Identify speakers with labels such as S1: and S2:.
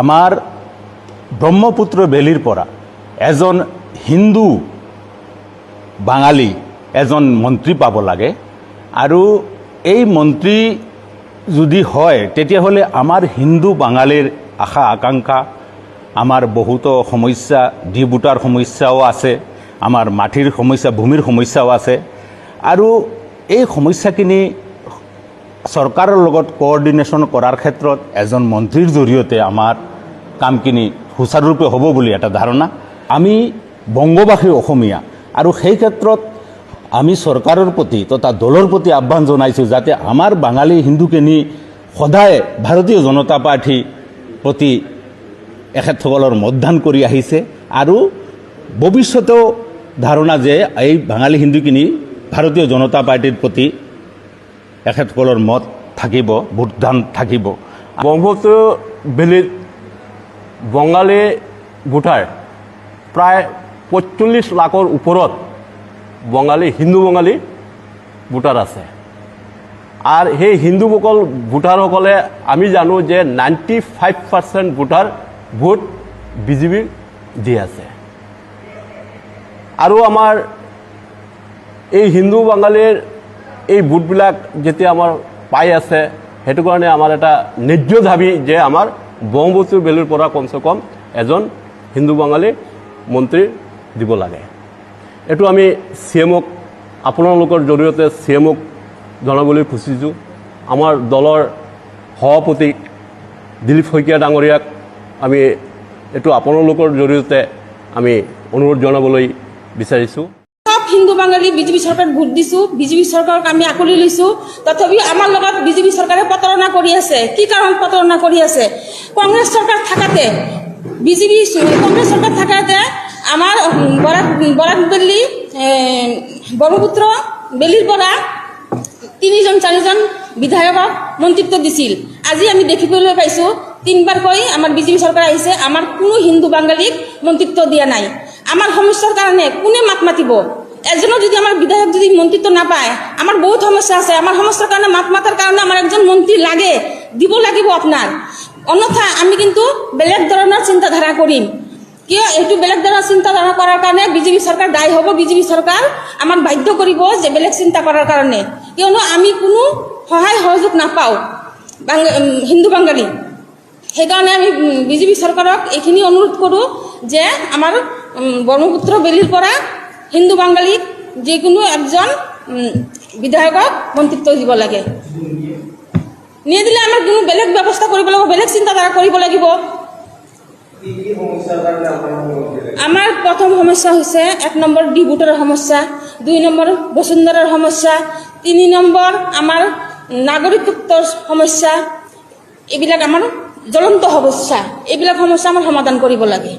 S1: আমাৰ ব্ৰহ্মপুত্ৰ বেলিৰ পৰা এজন হিন্দু বাঙালী এজন মন্ত্ৰী পাব লাগে আৰু এই মন্ত্ৰী যদি হয় তেতিয়াহ'লে আমাৰ হিন্দু বাঙালীৰ আশা আকাংক্ষা আমাৰ বহুতো সমস্যা ডিবুটাৰ সমস্যাও আছে, আমাৰ মাটিৰ সমস্যা ভূমিৰ সমস্যাও আছে আৰু এই সমস্যাখিনি চৰকাৰৰ লগত কোঅৰ্ডিনেশ্যন কৰাৰ ক্ষেত্ৰত এজন মন্ত্ৰীৰ জৰিয়তে আমাৰ কামখিনি সুচাৰুৰূপে হ'ব বুলি এটা ধাৰণা। আমি বংগবাসী অসমীয়া আৰু সেই ক্ষেত্ৰত আমি চৰকাৰৰ প্ৰতি তথা দলৰ প্ৰতি আহ্বান জনাইছোঁ যাতে আমাৰ বাঙালী হিন্দুখিনি সদায় ভাৰতীয় জনতা পাৰ্টীৰ প্ৰতি এখেতসকলৰ মতদান কৰি আহিছে আৰু ভৱিষ্যতেও ধাৰণা যে এই বাঙালী হিন্দুখিনি ভাৰতীয় জনতা পাৰ্টীৰ প্ৰতি এখেতসকলৰ মত থাকিব, ভোটদান থাকিব।
S2: ব্ৰহ্মপুত্ৰ বেলিত বঙালী ভোটাৰ প্ৰায় ৪৫ লাখৰ ওপৰত বঙালী হিন্দু বঙালী ভোটাৰ আছে আৰু সেই হিন্দুসকল ভোটাৰসকলে আমি জানো যে 95% ভোটাৰ ভোট বিজেপি দি আছে আৰু আমাৰ এই হিন্দু বাঙালীৰ এই ভোটবিলাক যেতিয়া আমাৰ পাই আছে সেইটো কাৰণে আমাৰ এটা ন্যায্য দাবী যে আমাৰ ব্ৰহ্মপুত্ৰ বেলিৰ পৰা কমচে কম এজন হিন্দু বাঙালী মন্ত্ৰী দিব লাগে। এইটো আমি CMক আপোনালোকৰ জৰিয়তে CMক জনাবলৈ খুজিছোঁ। আমাৰ দলৰ সভাপতি দিলীপ শইকীয়া ডাঙৰীয়াক আমি এইটো আপোনালোকৰ জৰিয়তে আমি অনুৰোধ জনাবলৈ বিচাৰিছোঁ।
S3: হিন্দু বাঙালী বিজেপি চৰকাৰক ভোট দিছোঁ, বিজেপি চৰকাৰক আমি আঁকোৱালি লৈছোঁ, তথাপিও আমাৰ লগত বিজেপি চৰকাৰে প্ৰতাৰণা কৰি আছে। কি কাৰণ প্ৰতাৰণা কৰি আছে? কংগ্ৰেছ চৰকাৰ থাকাতে কংগ্ৰেছ চৰকাৰ থাকাতে আমাৰ বৰাকভেলী ব্ৰহ্মপুত্ৰ বেলিৰ পৰা ৩-৪জন বিধায়কক মন্ত্ৰিত্ব দিছিল। আজি আমি দেখিবলৈ পাইছোঁ 3বাৰকৈ আমাৰ বিজেপি চৰকাৰ আহিছে, আমাৰ কোনো হিন্দু বাঙালীক মন্ত্ৰিত্ব দিয়া নাই। আমাৰ সমস্যাৰ কাৰণে কোনে মাত মাতিব? এজনো যদি আমাৰ বিধায়ক যদি মন্ত্ৰিত্ব নাপায়, আমাৰ বহুত সমস্যা আছে। আমাৰ সমস্যাৰ কাৰণে মাত মাতাৰ কাৰণে আমাৰ একজন মন্ত্ৰী লাগে, দিব লাগিব আপোনাৰ। অন্যথা আমি কিন্তু বেলেগ ধৰণৰ চিন্তাধাৰা কৰিম। কিয় এইটো বেলেগ ধৰণৰ চিন্তাধাৰা কৰাৰ কাৰণে বিজেপি চৰকাৰ দায়ী হ'ব। বিজেপি চৰকাৰ আমাক বাধ্য কৰিব যে বেলেগ চিন্তা কৰাৰ কাৰণে, কিয়নো আমি কোনো সহায় সহযোগ নাপাওঁ হিন্দু বাঙালী। সেইকাৰণে আমি বিজেপি চৰকাৰক এইখিনি অনুৰোধ কৰোঁ যে আমাৰ ব্ৰহ্মপুত্ৰ বেলিৰ পৰা হিন্দু বাঙালীক যিকোনো একজন বিধায়কক মন্ত্ৰিত্ব দিব লাগে। নিদিলে আমাৰ কোনো বেলেগ ব্যৱস্থা কৰিব লাগিব, বেলেগ চিন্তাধাৰা কৰিব লাগিব। আমাৰ প্ৰথম সমস্যা হৈছে 1 নম্বৰ ডিবুটাৰ সমস্যা, 2 নম্বৰ বসুন্ধৰাৰ সমস্যা, 3 নম্বৰ আমাৰ নাগৰিকত্বৰ সমস্যা। এইবিলাক আমাৰ জ্বলন্ত সমস্যা, এইবিলাক সমস্যা আমাৰ সমাধান কৰিব লাগে।